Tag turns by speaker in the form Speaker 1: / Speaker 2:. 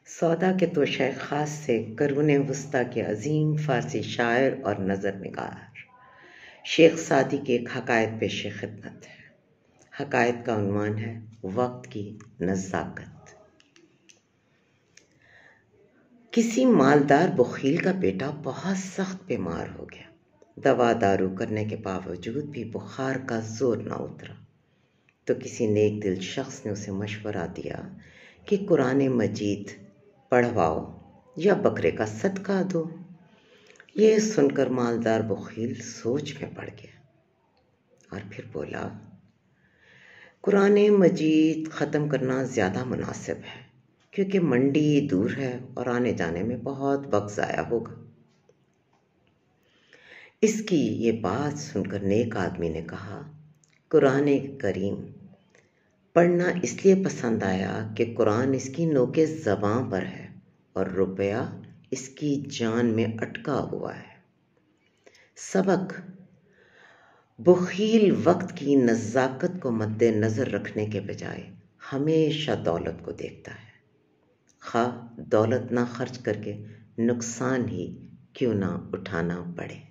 Speaker 1: सौदा के तोशा ख़ास से करूने वस्ता के अजीम फ़ारसी शायर और नज़र निगार शेख सादी की एक हकायत पेश खिदमत है। हकायत का उन्वान है वक्त की नज़ाकत। किसी मालदार बखील का बेटा बहुत सख्त बीमार हो गया। दवा दारू करने के बावजूद भी बुखार का जोर न उतरा तो किसी नेक दिल शख्स ने उसे मशवरा दिया कि कुरान मजीद पढ़वाओ या बकरे का सदका दो। ये सुनकर मालदार बखील सोच में पड़ गया और फिर बोला, कुरान मजीद ख़त्म करना ज़्यादा मुनासिब है क्योंकि मंडी दूर है और आने जाने में बहुत वक्त ज़ाया होगा। इसकी ये बात सुनकर नेक आदमी ने कहा, कुरान करीम पढ़ना इसलिए पसंद आया कि कुरान इसकी नोके ज़बां पर है और रुपया इसकी जान में अटका हुआ है। सबक, बखील वक्त की नज़ाकत को मद्देनज़र रखने के बजाय हमेशा दौलत को देखता है, खा दौलत ना खर्च करके नुकसान ही क्यों ना उठाना पड़े।